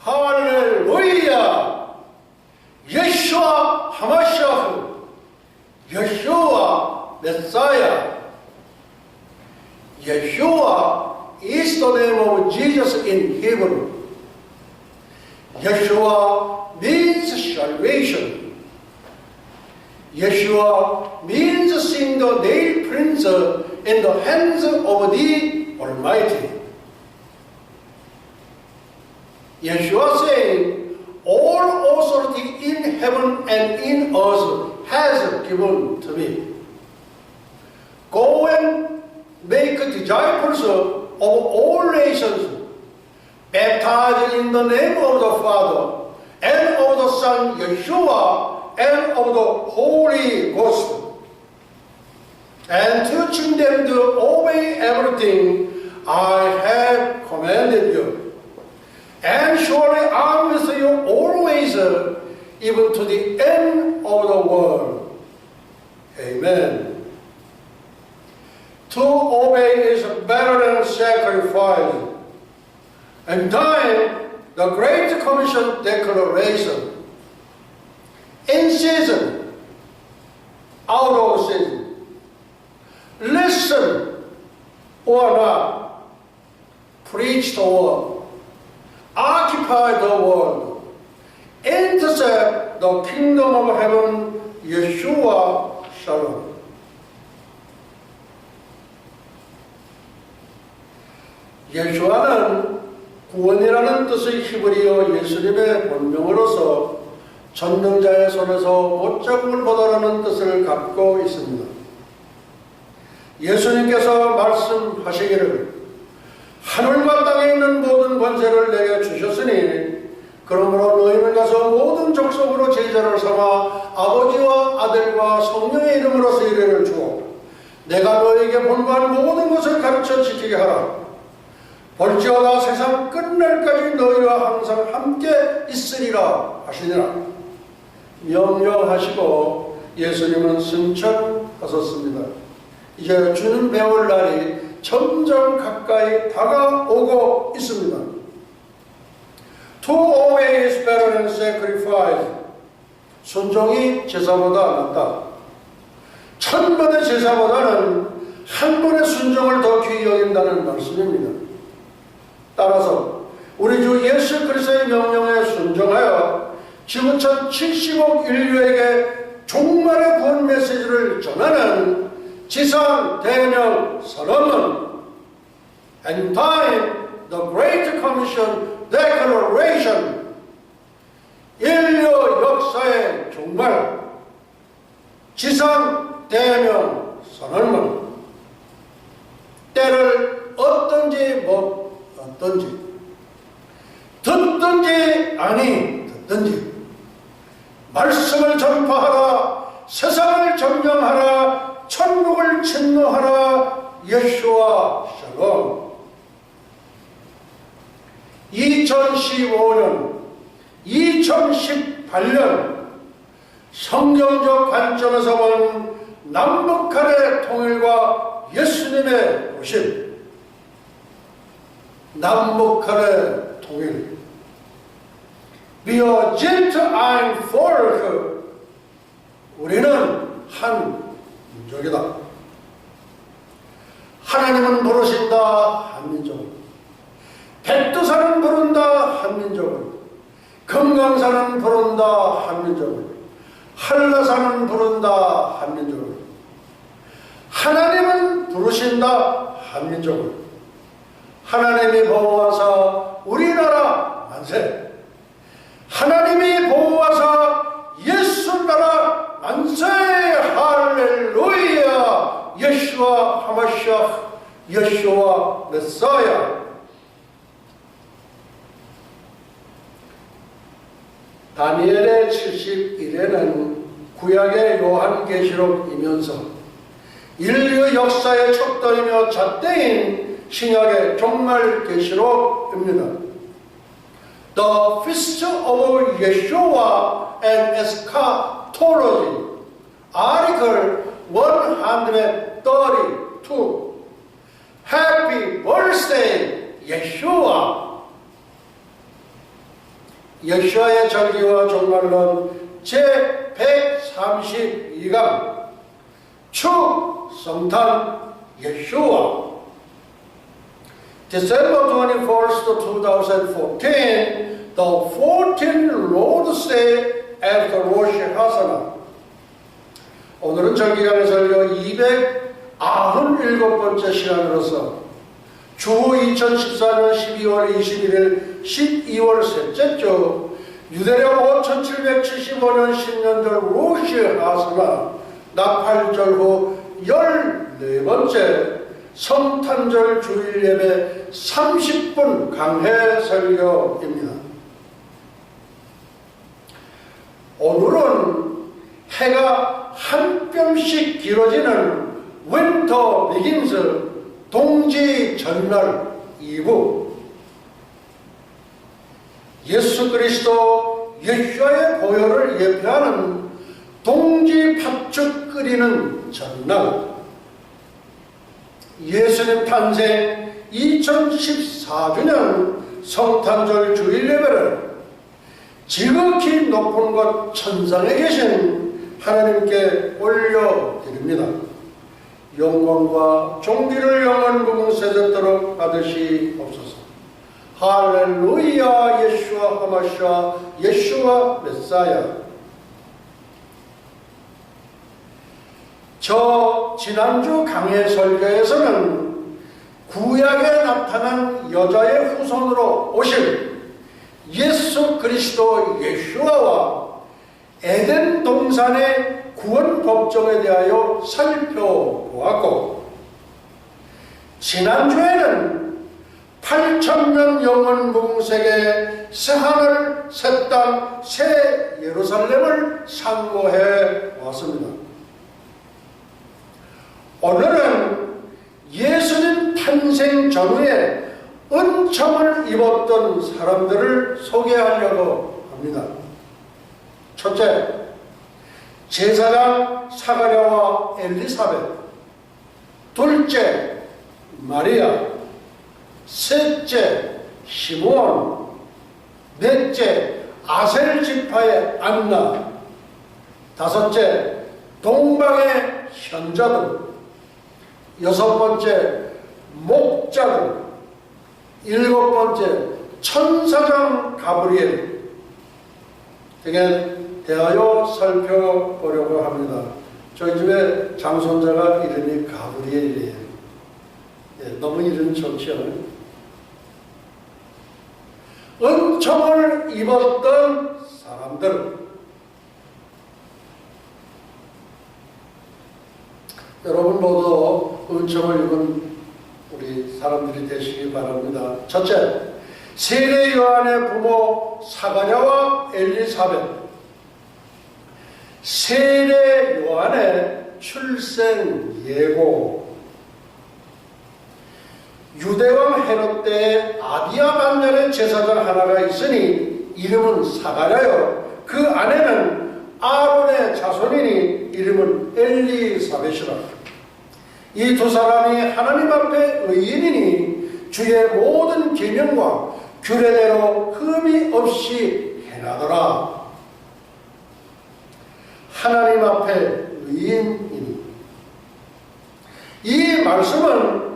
할렐루야! 예수와 하마샤흐, 예수와 메사야. Yeshua is the name of Jesus in Hebrew. Yeshua means salvation. Yeshua means seeing the nail prints in the hands of the Almighty. Yeshua saying, all authority in heaven and in earth has given to me. Go and make disciples of all nations, baptizing in the name of the Father, and of the Son, Yeshua, and of the Holy Ghost, and teaching them to obey everything I have commanded you. And surely I am with you always, even to the end of the world. Amen. To obey is better than sacrifice. And then the Great Commission declaration. In season, out of season. Listen or not. Preach the word. Occupy the world. Intercept the kingdom of heaven. Yeshua Shalom. 예수와는 구원이라는 뜻의 히브리어 예수님의 본명으로서 전능자의 손에서 못잡음을 보다라는 뜻을 갖고 있습니다. 예수님께서 말씀하시기를 하늘과 땅에 있는 모든 권세를 내게 주셨으니 그러므로 너희는 가서 모든 족속으로 제자를 삼아 아버지와 아들과 성령의 이름으로 세례를 주고 내가 너희에게 본고한 모든 것을 가르쳐 지키게 하라. 볼지어다 세상 끝날까지 너희와 항상 함께 있으리라 하시니라. 명령하시고 예수님은 승천하셨습니다. 이제 주는 배울 날이 점점 가까이 다가오고 있습니다. To obey is better than sacrifice. 순종이 제사보다 낫다. 1000번의 제사보다는 한 번의 순종을 더 귀히 여긴다는 말씀입니다. 따라서 우리 주 예수 그리스도의 명령에 순종하여 지구촌 70억 인류에게 종말의 구원 메시지를 전하는 지상 대명 선언문 and time the Great Commission Declaration 인류 역사의 종말 지상 대명 선언문 때를 얻든지 못 얻든지 듣든지 아니 듣든지 말씀을 전파하라 세상을 점령하라 천국을 침노하라 예수와 샬롬. 2015년 2018년 성경적 관점에서 본 남북한의 통일과 예수님의 오심 남북한의 통일. Wir sind ein Volk. 우리는 한 민족이다. 하나님은 부르신다 한민족을. 백두산은 부른다 한민족을. 금강산은 부른다 한민족을. 한라산은 부른다 한민족을. 하나님은 부르신다 한민족을. 하나님이 보호하사 우리나라 만세. 하나님이 보호하사 예수 나라 만세. 할렐루야. 예수와 하마샤 예수와 메사야. 다니엘의 71회는 구약의 요한계시록이면서 인류 역사의 척도이며 잣대인 신약의 종말계시록입니다. The Feast of Yeshua and Eschatology. Article 132 Happy Birthday Yeshua. 예수와의 절기와 종말론 제132강 축 성탄 예수와. December 21st, 2014, the 14th Lord's Day after Rosh Hashanah. 오늘은 절기강의 설교 297번째 시간으로서 주 2014년 12월 21일 12월 셋째 주 유대력 5775년 신년절 로시 하스나 나팔절 후 14번째 성탄절 주일 예배 30분 강해 설교입니다. 오늘은 해가 한 뼘씩 길어지는 윈터 비긴스 동지 전날 2부, 예수 그리스도 예수와의 보혈을 예표하는 동지 팥죽 끓이는 전날, 예수님 탄생 2014주년 성탄절 주일 예배를 지극히 높은 곳 천상에 계신 하나님께 올려드립니다. 영광과 존귀를 영원 무궁세대토록 받으시옵소서. 할렐루야. 예수와 하마샤 예수와 메사야. 저 지난주 강해 설교에서는 구약에 나타난 여자의 후손으로 오실 예수 그리스도 예수와와 에덴 동산의 구원 법정에 대하여 살펴보았고, 지난주에는 8,000년 영원 무궁세계 새하늘 새 땅 새 예루살렘을 상고해 왔습니다. 오늘은 예수님 탄생 전후에 은총을 입었던 사람들을 소개하려고 합니다. 첫째, 제사장 사가랴와 엘리사벳. 둘째, 마리아. 셋째, 시므온. 넷째, 아셀 지파의 안나. 다섯째, 동방의 현자들. 여섯 번째, 목자들. 일곱 번째, 천사장 가브리엘 등에 대하여 살펴보려고 합니다. 저희 집에 장손자가 이름이 가브리엘이에요. 너무 이름 좋죠. 은총을 입었던 사람들. 여러분 모두 은총을 입은 우리 사람들이 되시기 바랍니다. 첫째, 세례 요한의 부모 사가랴와 엘리사벳. 세례 요한의 출생 예고. 유대왕 헤롯 때에 아비야 반열의 제사장 하나가 있으니 이름은 사가랴요, 그 아내는 아론의 자손이니 이름은 엘리사벳이라. 이 두 사람이 하나님 앞에 의인이니 주의 모든 계명과 규례대로 흠이 없이 행하더라. 하나님 앞에 의인이니. 이 말씀은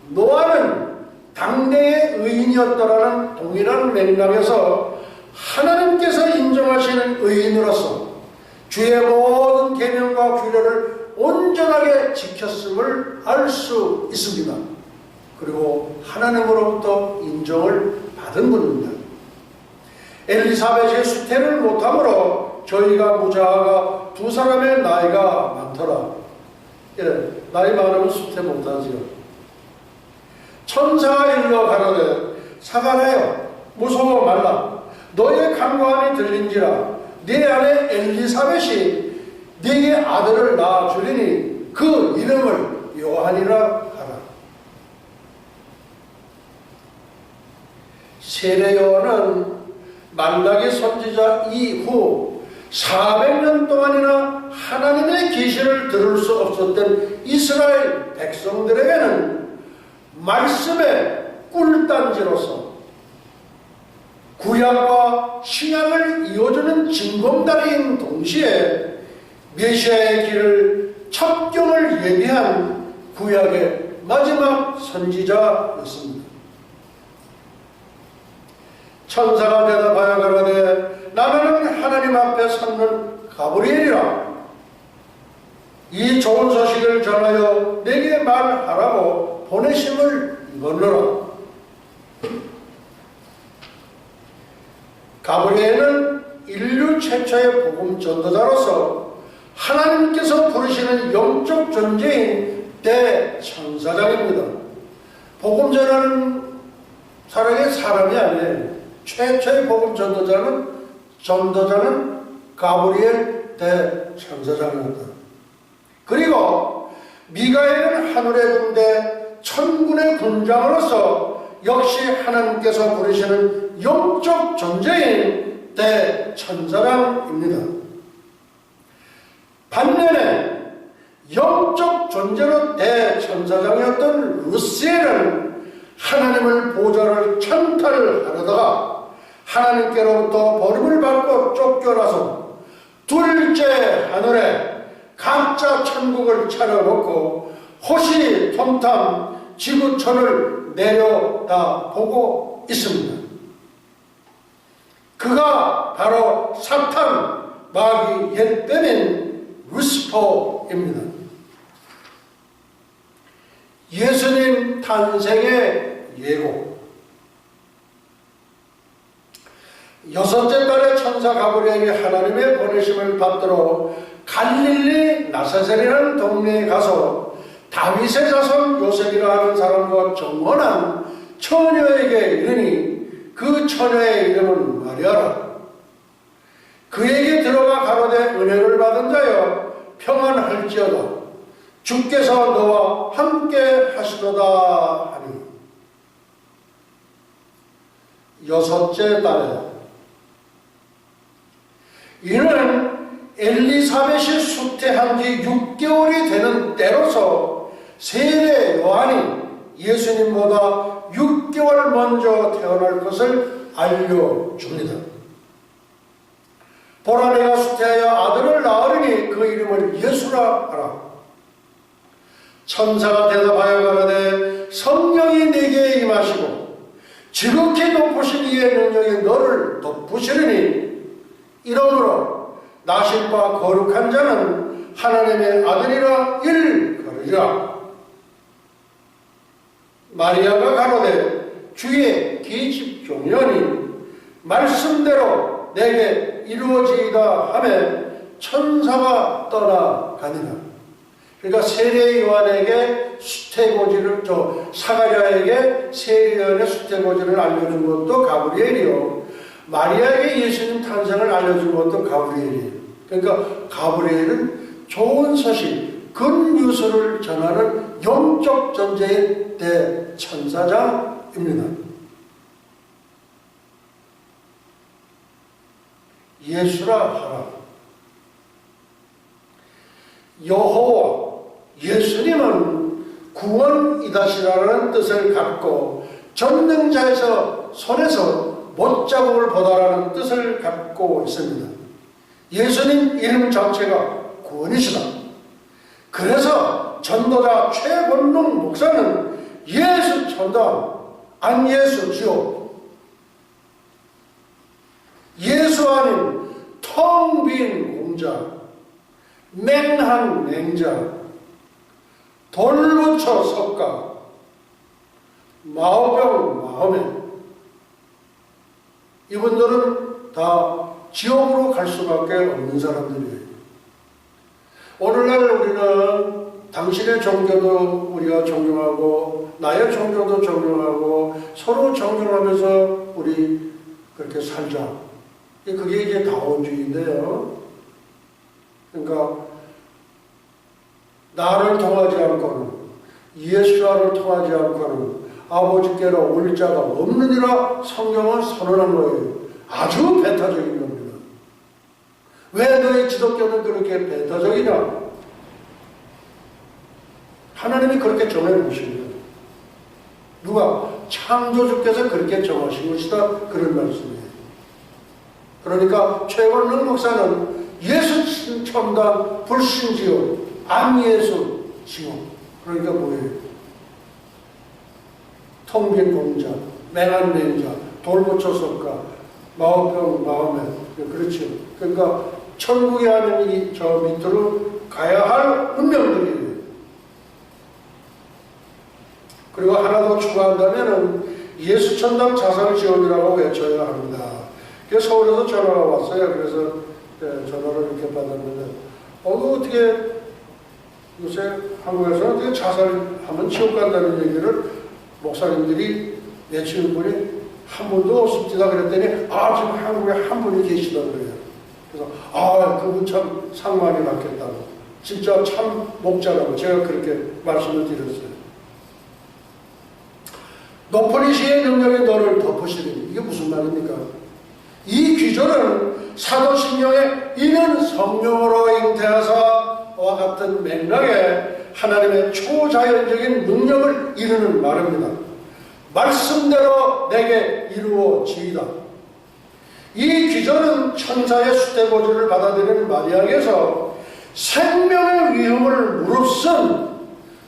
노아는 당대의 의인이었더라는 동일한 맥락에서 하나님께서 인정하시는 의인으로서 주의 모든 계명과 규례를 온전하게 지켰음을 알 수 있습니다. 그리고 하나님으로부터 인정을 받은 분입니다. 엘리사벳의 수태를 못함으로 저희가 무자가 두 사람의 나이가 많더라. 나이 많으면 수태 못하지요. 천사가 일러 가로되 사가랴여 무서워 말라. 너의 간구함이 들린지라. 네 아내 엘리사벳이 네게 아들을 낳아주리니 그 이름을 요한이라 하라. 세례 요한은 말라기 선지자 이후 400년 동안이나 하나님의 계시 계시를 들을 수 없었던 이스라엘 백성들에게는 말씀의 꿀단지로서 구약과 신약을 이어주는 징검다리인 동시에 메시아의 길을 첩경을 예비한 구약의 마지막 선지자였습니다. 천사가 대답하여 가로되 나는 하나님 앞에 섰는 가브리엘이라. 이 좋은 소식을 전하여 내게 말하라고 보내심을 입었노라. 가브리엘은 인류 최초의 복음 전도자로서 하나님께서 부르시는 영적 존재인 대천사장입니다. 복음 전하는 사람이 아니에요. 최초의 복음 전도자는 가브리엘 대천사장입니다. 그리고 미가엘은 하늘의 군대 천군의 군장으로서 역시 하나님께서 부르시는 영적 존재인 대천사장입니다. 반면에 영적 존재로 대천사장이었던 루시엘은 하나님을 보좌를 천탈하려다가 하나님께로부터 버림을 받고 쫓겨나서 둘째 하늘에 각자 천국을 차려놓고 호시탐탐 지구촌을 내려다보고 있습니다. 그가 바로 사탄 마귀 옛뱀인 루시퍼입니다. 예수님 탄생의 예고. 여섯째 달에 천사 가브리엘이 하나님의 보내심을 받들어 갈릴리 나사렛이라는 동네에 가서 다윗의 자손 요셉이라 하는 사람과 정혼한 처녀에게 이르니 그 처녀의 이름은 마리아라. 그에게 들어가 가로되 은혜를 받은 자여 평안할지어다. 주께서 너와 함께 하시도다 하니. 여섯째 달에 이는 엘리사벳이 수태한 지 6개월이 되는 때로서 세례 요한이 예수님보다 6개월 먼저 태어날 것을 알려줍니다. 보라 내가 수태하여 아들을 낳으리니 그 이름을 예수라 하라. 천사가 대답하여 가로되 성령이 내게 임하시고 지극히 높으신 이의 능력이 너를 덮으시리니 이러므로 나실 바 거룩한 자는 하나님의 아들이라 일컬으리라. 마리아가 가로되 주의 계집 종려니 말씀대로 내게 이루어지이다 하며 천사가 떠나가니라. 그러니까 세례 요한에게 수태고지를 사가랴에게 세례 요한의 수태고지를 알려준 것도 가브리엘이요, 마리아에게 예수님 탄생을 알려준 것도 가브리엘이에요. 그러니까 가브리엘은 좋은 소식, 굿뉴스를 전하는 영적 존재인 대천사장입니다. 예수라 하라. 여호와 예수님은 구원이다시라는 뜻을 갖고 전능자에서 손에서 못자국을 보다라는 뜻을 갖고 있습니다. 예수님 이름 자체가 구원이시다. 그래서 전도자 최권동 목사는 예수 전도 안예수지요, 예수 아닌 텅 빈 공자, 맹한 맹자, 돌부처 석가, 마오병 마음에, 이분들은 다 지옥으로 갈 수밖에 없는 사람들이에요. 오늘날 우리는 당신의 종교도 우리가 존경하고 나의 종교도 존경하고 서로 존경하면서 우리 그렇게 살자. 그게 이제 다원주의인데요. 그러니까 나를 통하지 않고는, 예수와를 통하지 않고는 아버지께로 올 자가 없느니라 성경은 선언한 거예요. 아주 배타적인 겁니다. 왜 너희 기독교는 그렇게 배타적이냐? 하나님이 그렇게 정해놓으십니다. 누가? 창조주께서 그렇게 정하신 것이다. 그런 말씀이에요. 그러니까 최원능 목사는 예수 첨단 불신지요 안예수 지요. 그러니까 뭐예요? 텅빈 공자, 맹한 맹자, 돌고쳐 석가, 마음병 마음에. 그렇죠. 그러니까 천국에 하는 저 밑으로 가야 할 운명들이에요. 그리고 하나 더 추가한다면은 예수천당 자살지원이라고 외쳐야 합니다. 그래서 서울에서 전화가 왔어요. 그래서 전화를 이렇게 받았는데, 어떻게 요새 한국에서는 어떻게 자살하면 지옥 간다는 얘기를 목사님들이 내치는 분이 한 분도 없습니다. 그랬더니, 지금 한국에 한 분이 계시다고 그래요. 그래서, 그분 참 상 많이 받겠다고. 진짜 참 목자라고 제가 그렇게 말씀을 드렸어요. 높은 이시의 능력이 너를 덮으시니, 이게 무슨 말입니까? 이 귀절은 사도신경에 이는 성령으로 잉태하사와 같은 맥락에 하나님의 초자연적인 능력을 이루는 말입니다. 말씀대로 내게 이루어지이다. 이 귀절은 천사의 수태고지를 받아들이는 마리아에게서 생명의 위험을 무릅쓴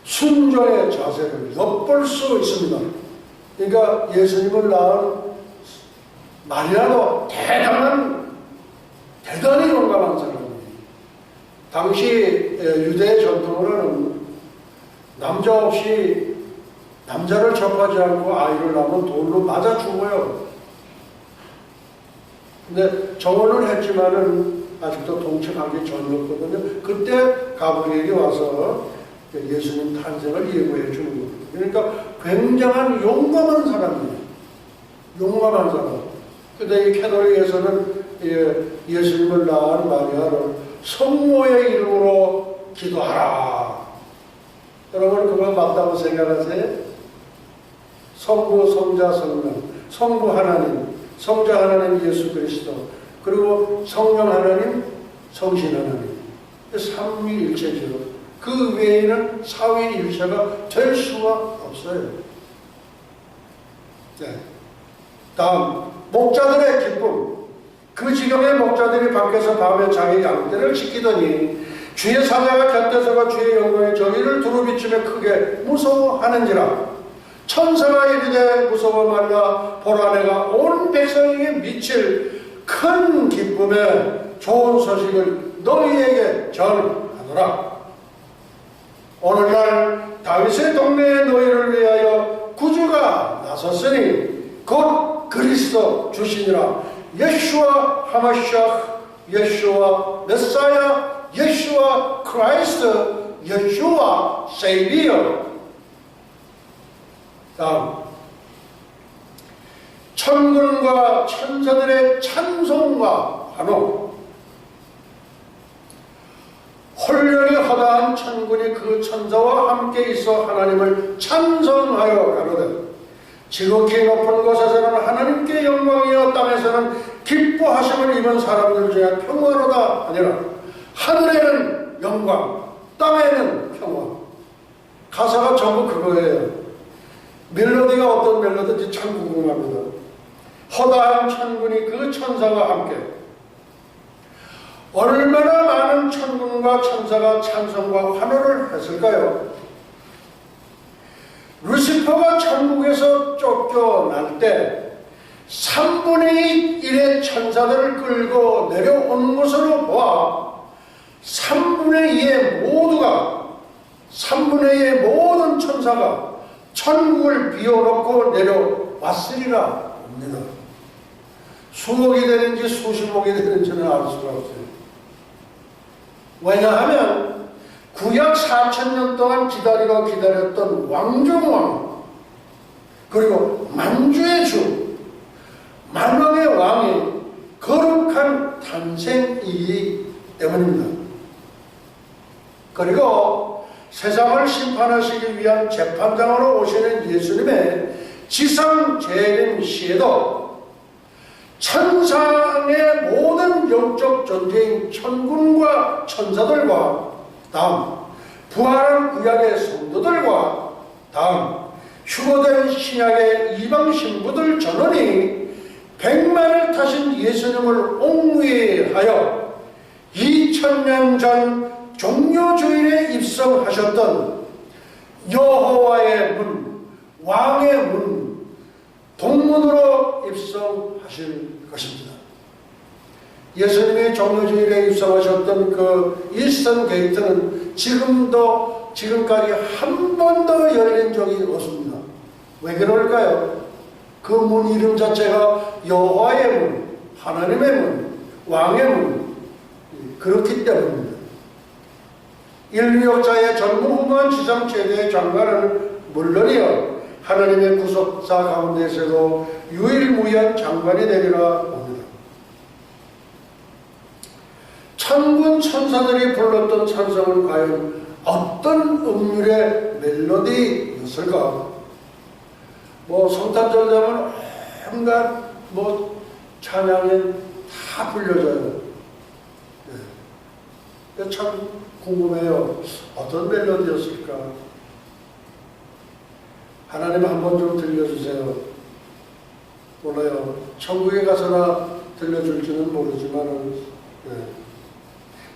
순종의 자세를 엿볼 수 있습니다. 그러니까 예수님을 낳은 마리아도 대단히 용감한 사람이에요. 당시 유대 전통으로는 남자 없이 남자를 접하지 않고 아이를 낳으면 돌로 맞아 죽어요. 근데 정언을 했지만은 아직도 동침하기 전이었거든요. 그때 가브리엘이 와서 예수님 탄생을 예고해 주는 겁니다. 그러니까 굉장한 용감한 사람이에요. 용감한 사람. 근데 이 캐톨릭에서는 예수님을 낳은 마리아를 성모의 이름으로 기도하라. 여러분 그거 맞다고 생각하세요? 성부, 성자, 성령, 성부 하나님, 성자 하나님 예수 그리스도, 그리고 성령 하나님, 성신 하나님. 삼위일체죠. 그 외에는 사위일체가 될 수가 없어요. 네. 다음, 목자들의 기쁨. 그 지경의 목자들이 밖에서 밤에 자기 양떼를 지키더니 주의 사자가 곁에서가 주의 영광의 저희를 두루비치며 크게 무서워하는지라. 천사가 이르되 무서워 말라. 보라 내가 온 백성에게 미칠 큰 기쁨의 좋은 소식을 너희에게 전하노라. 오늘날 다윗의 동네에 너희를 위하여 구주가 나섰으니 곧 그리스도 주시니라. 예슈와 하마시아, 예슈와 메사야, 예슈와 크라이스트, 예슈와 세이비어. 다음, 천군과 천사들의 찬송과 환호. 홀련히 허다한 천군이 그 천사와 함께 있어 하나님을 찬송하여 가로되 지극히 높은 곳에서는 하나님께 영광이여 땅에서는 기뻐하심을 입은 사람들 중에 평화로다 아니라. 하늘에는 영광, 땅에는 평화. 가사가 전부 그거예요. 멜로디가 어떤 멜로디인지 참 궁금합니다. 허다한 천군이 그 천사와 함께. 얼마나 많은 천군과 천사가 찬송과 환호를 했을까요? 루시퍼가 천국에서 쫓겨날 때 3분의 1의 천사들을 끌고 내려온 것으로 보아 3분의 2의 모두가, 3분의 2의 모든 천사가 천국을 비워놓고 내려왔으리라 봅니다. 수억이 되는지 수십억이 되는지는 알 수가 없어요. 왜냐하면 구약 4000년 동안 기다렸던 왕중왕, 그리고 만주의 주, 만왕의 왕이 거룩한 탄생이기 때문입니다. 그리고 세상을 심판하시기 위한 재판장으로 오시는 예수님의 지상 재림 시에도 천상의 모든 영적 존재인 천군과 천사들과 다음 부활한 구약의 성도들과 다음 휴거된 신약의 이방 신부들 전원이 백마를 타신 예수님을 옹위하여 2000년 전 종료주일에 입성하셨던 여호와의 문, 왕의 문, 동문으로 입성하실 것입니다. 예수님이 종료주일에 입성하셨던 그 이스턴 게이트는 지금까지 한 번도 열린 적이 없습니다. 왜 그럴까요? 그 문 이름 자체가 여호와의 문, 하나님의 문, 왕의 문, 그렇기 때문입니다. 인류 역사의 전무후무한 지상 최대의 장관은 물론이요, 하나님의 구속사 가운데서도 유일무이한 장관이 되리라 봅니다. 천군 천사들이 불렀던 찬송은 과연 어떤 음률의 멜로디였을까? 성탄절 되면 온갖 찬양이 다 불려져요. 네. 참 궁금해요. 어떤 멜로디였을까? 하나님 한번 좀 들려주세요. 몰라요. 천국에 가서나 들려줄지는 모르지만 네.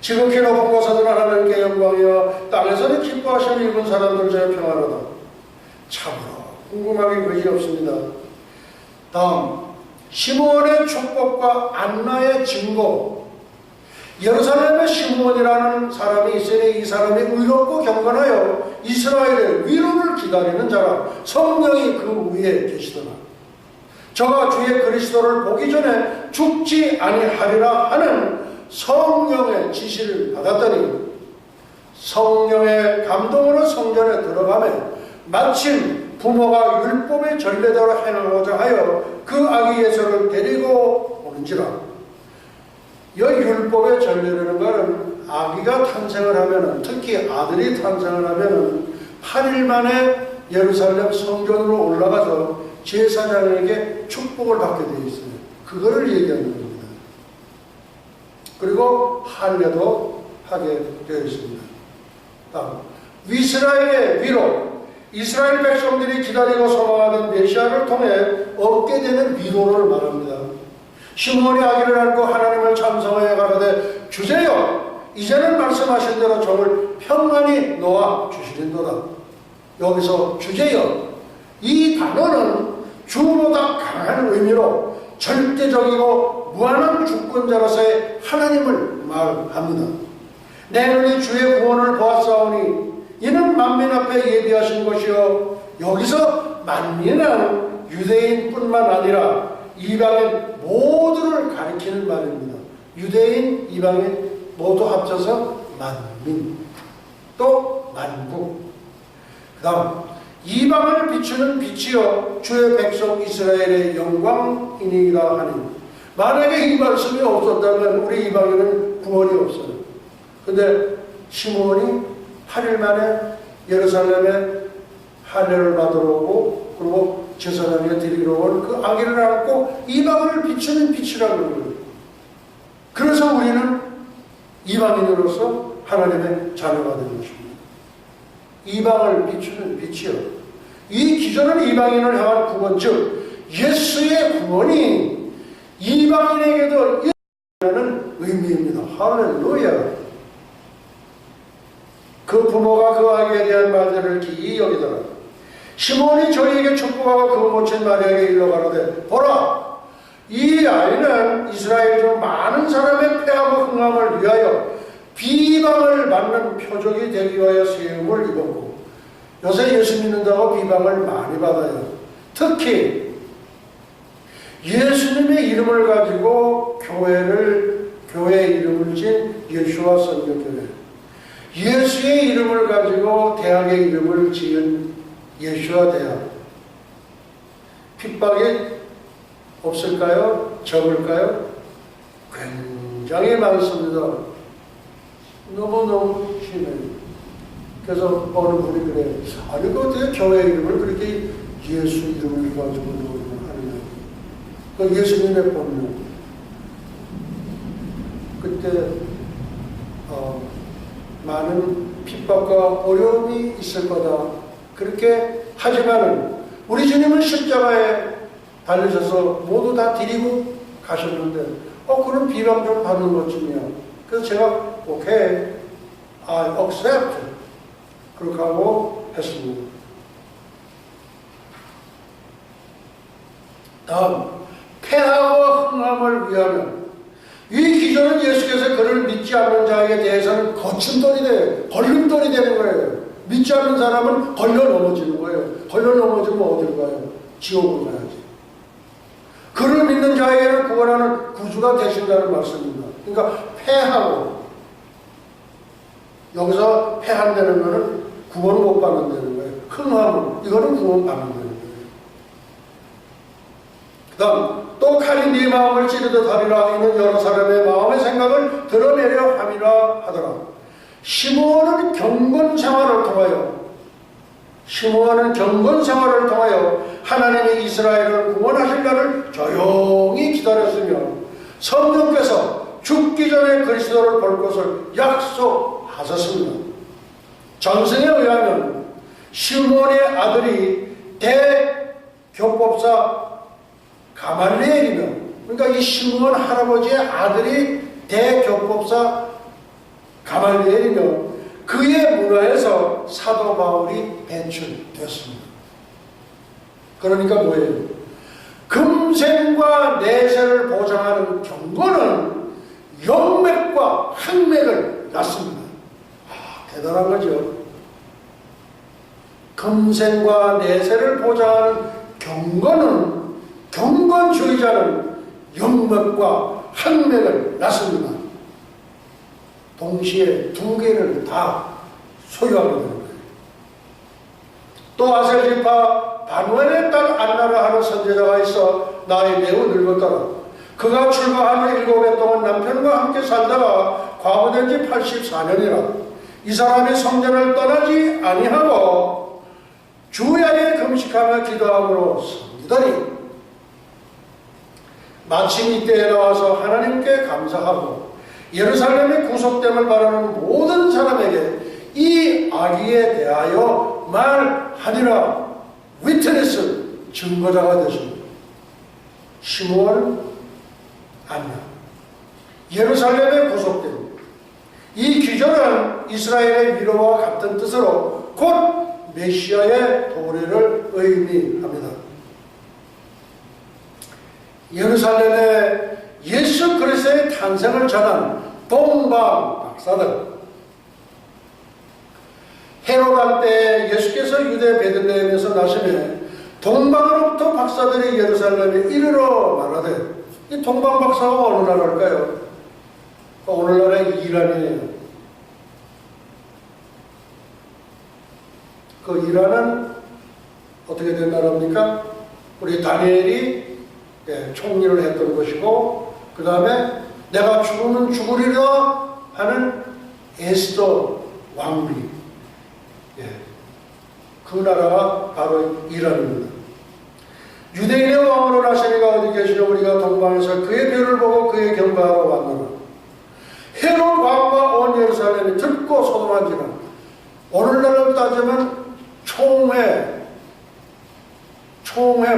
지극히 높은 곳에서는 하나님께 영광이여 땅에서는 기뻐하시는 일본 사람들 중에 평안하다. 참으로 궁금하기 그지 없습니다. 다음 시므온의 축복과 안나의 증거. 예루살렘에 시므온이라는 사람이 있으니 이 사람이 의롭고 경건하여 이스라엘의 위로를 기다리는 자라. 성령이 그 위에 계시더라. 저가 주의 그리스도를 보기 전에 죽지 아니하리라 하는 성령의 지시를 받았더니 성령의 감동으로 성전에 들어가며 마침 부모가 율법의 전례대로 행하고자 하여 그 아기 예수를 데리고 오는지라. 이 율법의 전례라는 것은 아기가 탄생을 하면은, 특히 아들이 탄생을 하면은 8일 만에 예루살렘 성전으로 올라가서 제사장에게 축복을 받게 되어 있어요. 그거를 얘기하는 겁니다. 그리고 할례도 하게 되어 있습니다. 다음 이스라엘의 위로. 이스라엘 백성들이 기다리고 소망하던 메시아를 통해 얻게 되는 위로를 말합니다. 시므온이 아기를 안고 하나님을 찬송하여 가로되 주세요, 이제는 말씀하신 대로 종을 평안히 놓아 주시린도다. 여기서 주제요, 이 단어는 주보다 강한 의미로 절대적이고 무한한 주권자로서의 하나님을 말합니다. 내 눈이 주의 구원을 보았사오니 이는 만민 앞에 예비하신 것이요. 여기서 만민은 유대인뿐만 아니라 이방인 모두를 가리키는 말입니다. 유대인, 이방인 모두 합쳐서 만민, 또 만국. 그 다음 이방을 비추는 빛이요 주의 백성 이스라엘의 영광이니이다 하니. 만약에 이 말씀이 없었다면 우리 이방인은 구원이 없어요. 근데 시므온이 8일 만에 예루살렘에 할례를 받으러 오고 그리고 제사장에 드리러 온 그 아기를 안고 이방을 비추는 빛이라고 그래요. 그래서 우리는 이방인으로서 하나님의 자녀가 되는 것입니다. 이방을 비추는 빛이요. 이 기존은 이방인을 향한 구원, 즉 예수의 구원이 이방인에게도 있다는 의미입니다. 할렐루야. 그 부모가 그 아기에 대한 말들을 기이 여기더라. 시므온이 저희에게 축복하고 그 모친 마리아에게 일러 가로되 보라, 이 아이는 이스라엘 중 많은 사람의 폐하고 흥함을 위하여 비방을 받는 표적이 되기 위하여 세움을 입었고. 요새 예수 믿는다고 비방을 많이 받아요. 특히 예수님의 이름을 가지고 교회 이름을 진 예수와 선교교회, 예수의 이름을 가지고 대학의 이름을 지은 예수와 대학. 핍박이 없을까요? 적을까요? 굉장히 많습니다. 너무너무 심해요. 그래서 어느 분이 그래요. 아니 그 어떻게 교회 이름을 그렇게 예수 이름을 가지고 하느냐. 그 예수님의 본능. 그때 많은 핍박 핍박과 어려움이 있을 거다. 그렇게 하지만은 우리 주님은 십자가에 달리셔서 모두 다 드리고 가셨는데 그런 비방 좀 받는 것쯤이야. 그래서 제가 오케이, I accept 그렇게 하고 했습니다. 다음, 폐하와 흥함을 위하면 이 기존은 예수께서 그를 믿지 않는 자에게 대해서는 거침돌이 돼 걸림돌이 되는 거예요. 믿지 않는 사람은 걸려 넘어지는 거예요. 걸려 넘어지면 어딜 가요? 지옥을 가야지. 그를 믿는 자에게는 구원하는 구주가 되신다는 말씀입니다. 그러니까 패하고, 여기서 패한다는 것은 구원 못 받는다는 거예요. 흥함은, 이거는 구원 받는다는 거예요. 그 다음, 또 칼이 네 마음을 찌르듯 하리라. 이는 여러 사람의 마음의 생각을 드러내려 함이라 하더라. 시므온은 경건 생활을 통하여 하나님이 이스라엘을 구원하실 날을 조용히 기다렸으며 성령께서 죽기 전에 그리스도를 볼 것을 약속하셨습니다. 전승에 의하면 시므온의 아들이 대교법사 가말리엘이며, 그러니까 이 시므온 할아버지의 아들이 대교법사 가말리엘이며 그의 문화에서 사도 바울이 배출되었습니다. 그러니까 뭐예요? 금생과 내세를 보장하는 경건은 영맥과 항맥을 낳습니다. 대단한 거죠. 금생과 내세를 보장하는 경건주의자는 영맥과 항맥을 낳습니다. 동시에 두 개를 다 소유하게 되는 거예요. 또 아셀지파 바누엘의 딸 안나라 하는 선제자가 있어 나이 매우 늙었더라. 그가 출가한 후 7해 동안 남편과 함께 살다가 과부된 지 84년이라. 이 사람이 성전을 떠나지 아니하고 주야에 금식하며 기도함으로 섬기더니 마침 이때에 나와서 하나님께 감사하고 예루살렘의 구속됨을 바라는 모든 사람에게 이 아기에 대하여 말하니라. 위트니스, 증거자가 되십니다. 시므온 안나, 예루살렘의 구속됨. 이 기절은 이스라엘의 위로와 같은 뜻으로 곧 메시아의 도래를 의미합니다. 예루살렘에 예수 그리스도의 탄생을 전한 동방 박사들, 헤로단 때 예수께서 유대 베들레헴에서 나시매 동방으로부터 박사들이 예루살렘에 이르러 말하되, 이 동방 박사가 어느 나라일까요? 오늘날의 이란이에요. 그 이란은 어떻게 된 나라입니까? 우리 다니엘이 총리를 했던 것이고, 그 다음에 내가 죽으면 죽으리라 하는 에스더 왕비, 그 나라가 바로 이란입니다. 유대인의 왕으로 나시니가 어디 계시냐? 우리가 동방에서 그의 별을 보고 그의 경배하러 왔노라. 헤롯 왕과 온 예루살렘이 듣고 소동한지라. 오늘날로 따지면 총회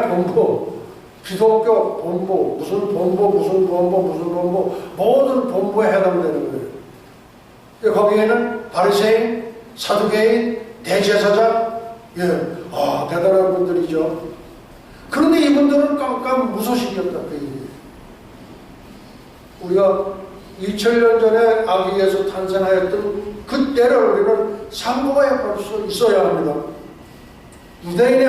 본부, 기독교 본부, 무슨 본부, 모든 본부에 해당되는 거예요. 거기에는 바리새인, 사두개인, 대제사장, 대단한 분들이죠. 그런데 이분들은 깜깜 무소식이었다. 우리가 2000년 전에 아기 예수 탄생하였던 그때를 우리는 상고해 볼 수 있어야 합니다. 유대인의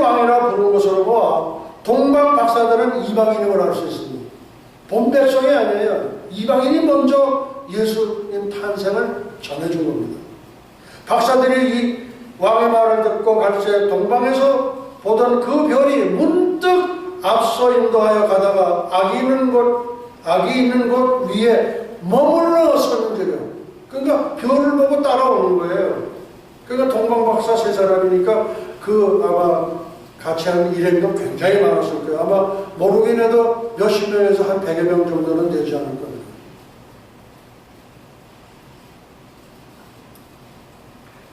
왕이라 부르는 것으로 보아 동방 박사들은 이방인임을 알 수 있습니다. 본 백성이 아니에요. 이방인이 먼저 예수님 탄생을 전해준 겁니다. 박사들이 이 왕의 말을 듣고 갈새 동방에서 보던 그 별이 문득 앞서 인도하여 가다가 아기 있는 곳 위에 머물러 서는 거예요. 그러니까 별을 보고 따라오는 거예요. 그러니까 동방박사 세 사람이니까 아마 같이 한 일행도 굉장히 많았을 거예요. 아마 모르긴 해도 몇십 명에서 한 100여 명 정도는 되지 않을 겁니다.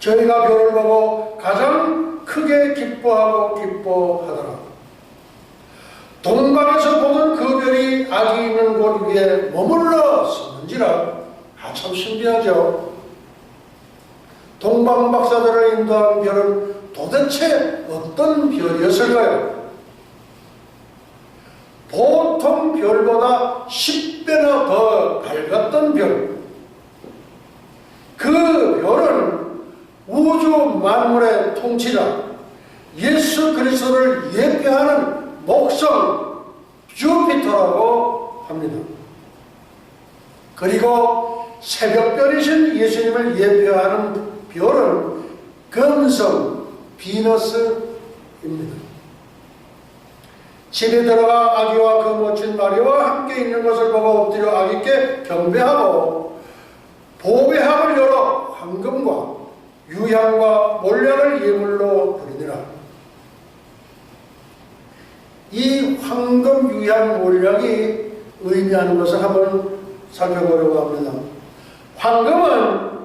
저희가 별을 보고 가장 크게 기뻐하더라. 동방에서 보던 그 별이 아기 있는 곳 위에 머물러 서는지라. 참 신비하죠. 동방 박사들을 인도한 별은 도대체 어떤 별이었을까요? 보통 별보다 10배나 더 밝았던 별. 그 별은 우주 만물의 통치자 예수 그리스도를 예표하는 목성 주피터라고 합니다. 그리고 새벽별이신 예수님을 예표하는 별은 금성 비너스입니다. 집에 들어가 아기와 그 모친 마리아와 함께 있는 것을 보고 엎드려 아기께 경배하고 보배함을 열어 황금과 유향과 몰약을 예물로 드리니라. 이 황금, 유향, 몰약이 의미하는 것을 한번 살펴보려고 합니다. 황금은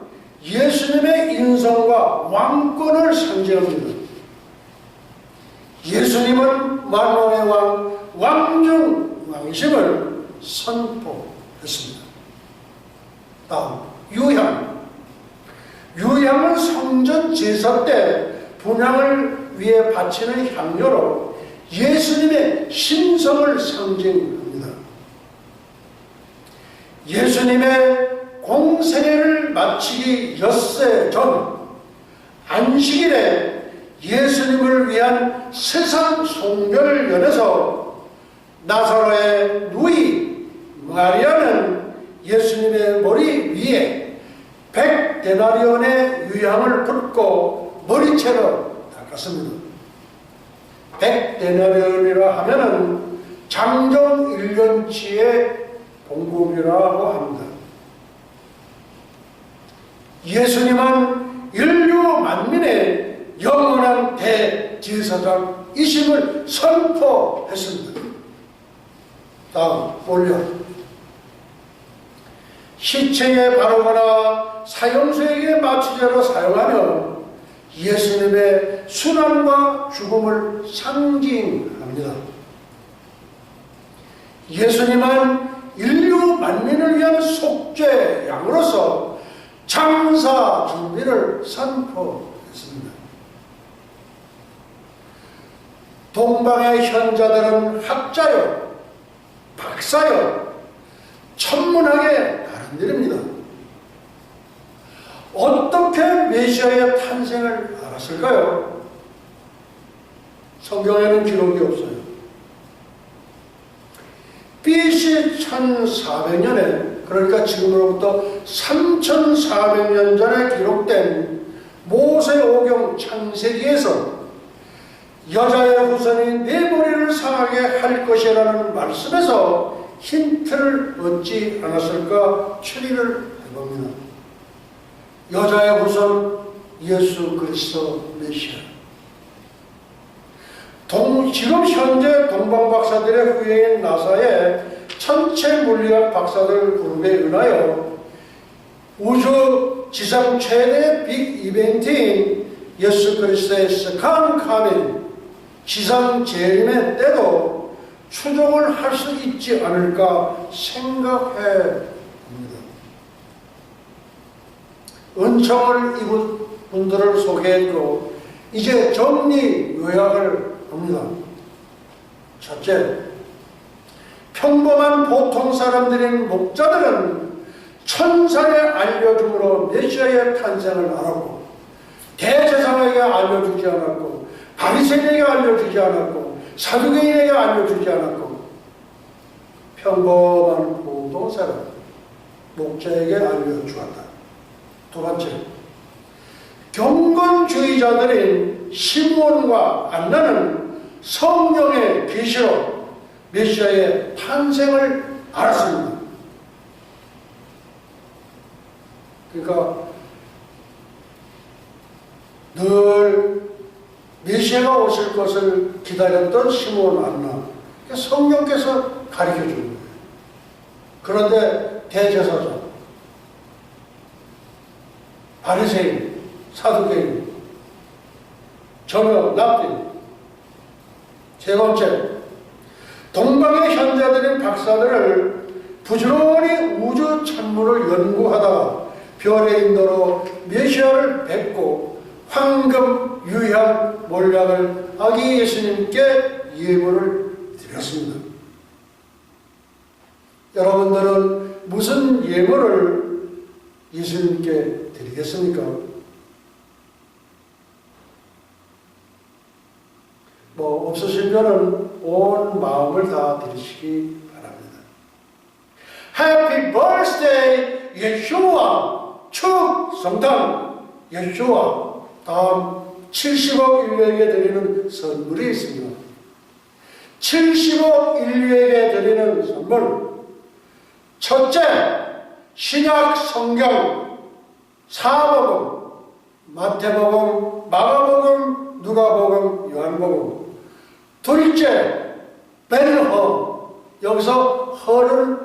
예수님의 인성과 왕권을 상징합니다. 예수님은 만왕의 왕, 왕중 왕이심을 선포했습니다. 다음, 유향. 유향은 성전 제사 때 분향을 위해 바치는 향료로 예수님의 신성을 상징합니다. 예수님의 공생애를 마치기 엿새 전 안식일에 예수님을 위한 세상 송별연에서 나사로의 누이 마리아는 예수님의 머리 위에 100데나리온의 유향을 붓고 머리채로 닦았습니다. 100데나리온이라 하면은 장정 1년치의 봉급이라고 합니다. 예수님은 인류 만민의 영원한 대제사장이심을 선포했습니다. 다음, 올려. 시체에 바르거나 사형수에게 마취제로 사용하며 예수님의 순환과 죽음을 상징합니다. 예수님은 인류 만민을 위한 속죄 양으로서 장사 준비를 선포했습니다. 동방의 현자들은 학자요, 박사요, 천문학의 다른들입니다. 어떻게 메시아의 탄생을 알았을까요? 성경에는 기록이 없어요. BC 1400년에, 그러니까 지금으로부터 3400년 전에 기록된 모세오경 창세기에서 여자의 후손이 내 머리를 상하게 할 것이라는 말씀에서 힌트를 얻지 않았을까 추리를 해봅니다. 여자의 후손 예수 그리스도 메시아. 지금 현재 동방박사들의 후예인 나사의 천체 물리학 박사들 그룹에 의하여 우주 지상 최대 빅 이벤트인 예수 그리스도의 세컨 카민, 지상 재림의 때도 추종을 할 수 있지 않을까 생각해 봅니다. 은총을 입은 분들을 소개했고 이제 정리 요약을 합니다. 첫째, 평범한 보통 사람들인 목자들은 천사의 알려줌으로 메시아의 탄생을 알았고 대제사장에게 알려주지 않았고 바리새인에게 알려주지 않았고 사두개인에게 알려주지 않았고 평범한 보통 사람 목자에게 알려주었다. 두 번째, 경건주의자들인 시므온과 안나는 성령의 계시로 메시아의 탄생을 알았습니다. 그러니까 늘 메시아가 오실 것을 기다렸던 시므온 안나, 성령께서 가르쳐 준 거예요. 그런데 대제사장, 바리새인, 사두개인, 정역, 납빈. 세 번째, 동방의 현자들인 박사들을 부지런히 우주 천문을 연구하다가 별의 인도로 메시아를 뵙고 황금 유향 몰약을 아기 예수님께 예물을 드렸습니다. 여러분들은 무슨 예물을 예수님께 드리겠습니까? 없으시면은 온 마음을 다 드리시기 바랍니다. Happy birthday, 예수와 축 성당 예수와 다음 70억 인류에게 드리는 선물이 있습니다. 70억 인류에게 드리는 선물. 첫째, 신약 성경 사복음, 마태복음, 마가복음, 누가복음, 요한복음. 둘째, 벤허. 여기서 허는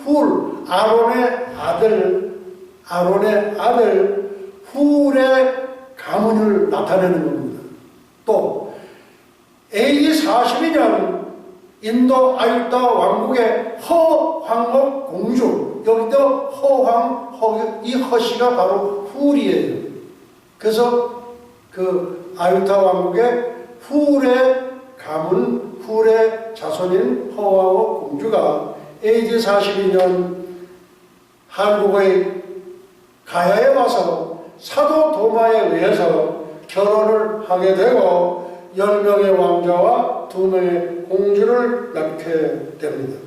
훌, 아론의 아들 훌의 가문을 나타내는 겁니다. 또 AD 42년 인도 아유타 왕국의 허황국 공주, 여기도 이 허씨가 바로 훌이에요. 그래서 그 아유타 왕국의 훌의 가문, 훌의 자손인 허황국 공주가 AD 42년 한국의 가야에 와서 사도 도마에 의해서 결혼을 하게 되고 10명의 왕자와 2명의 공주를 낳게 됩니다.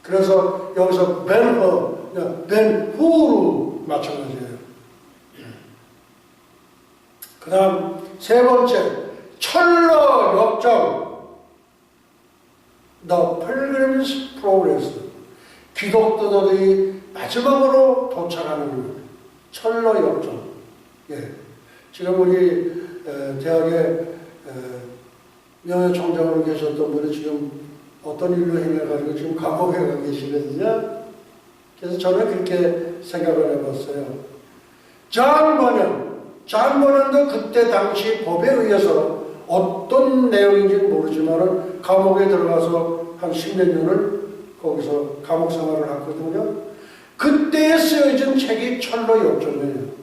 그래서 여기서 벤후로 마찬가지예요. 그 다음 세 번째, 철로 역정, The Pilgrim's Progress. 기독교도들이 마지막으로 도착하는 겁니다. 철로 역정. 예. 지금 우리 대학에 명예총장으로 계셨던 분이 지금 어떤 일로 행해가지고 지금 감옥에 가 계시거든요. 그래서 저는 그렇게 생각을 해봤어요. 존 버년도 그때 당시 법에 의해서 어떤 내용인지는 모르지만 감옥에 들어가서 한 10몇 년을 거기서 감옥 생활을 했거든요. 그때에 쓰여진 책이 철로 역정이에요.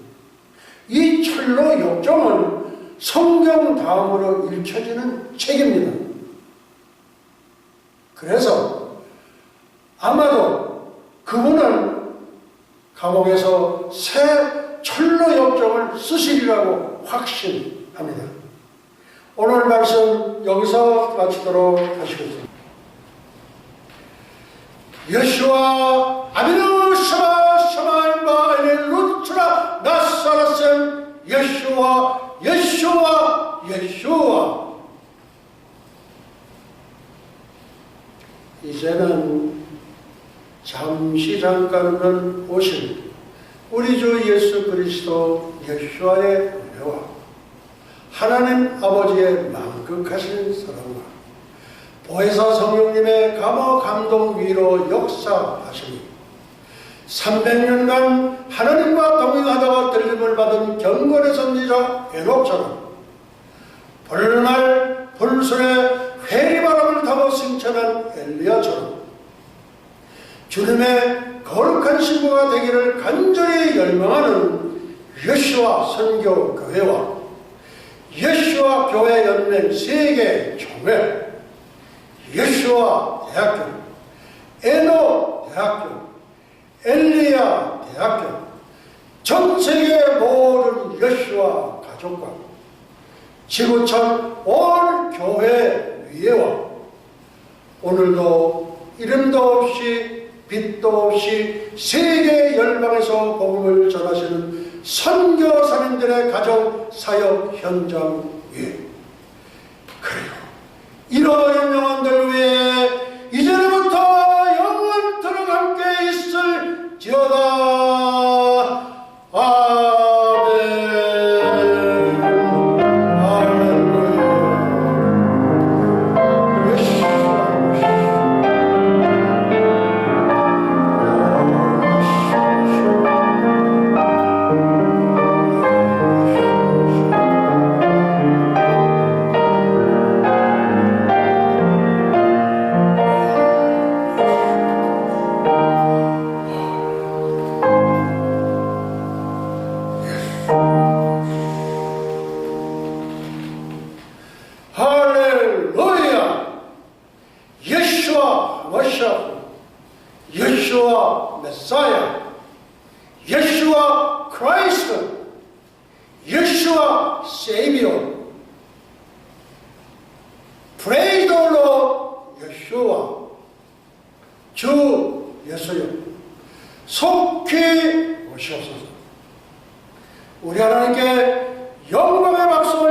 이 철로 역정은 성경 다음으로 읽혀지는 책입니다. 그래서 아마도 그분은 감옥에서 새 철로 역정을 쓰시리라고 확신합니다. 오늘 말씀 여기서 마치도록 하시겠습니다. 예수와 아비누 샤마 엘루트라 나사라셈 예수와 이제는 잠깐은 오신 우리 주 예수 그리스도 예수와의 은혜와 하나님 아버지의 만극하신 사랑과 보혜사 성령님의 감화 감동 위로 역사하시니 300년간 하나님과 동행하다가 들림을 받은 경건의 선지자 에녹처럼 볼날 불순에 회리바람을 타고 승천한 엘리야처럼 주님의 거룩한 신부가 되기를 간절히 열망하는 예수와 선교 교회와 예수와 교회 연맹 세계 총회, 예수와 대학교, 에노 대학교, 엘리야 대학교, 전 세계 모든 예수와 가족과 지구촌 온 교회 위에와 오늘도 이름도 없이 빛도 없이 세계 열방에서 복음을 전하시는 선교사님들의 가정 사역 현장 위에, 그리고 이런 영혼들 위에 이제부터 영원토록 함께 있을지어다. Christ, Yeshua, Savior. Praise the Lord, Yeshua. 주 예수여, 속히 오시옵소서. 우리 하나님께 영광의 박수를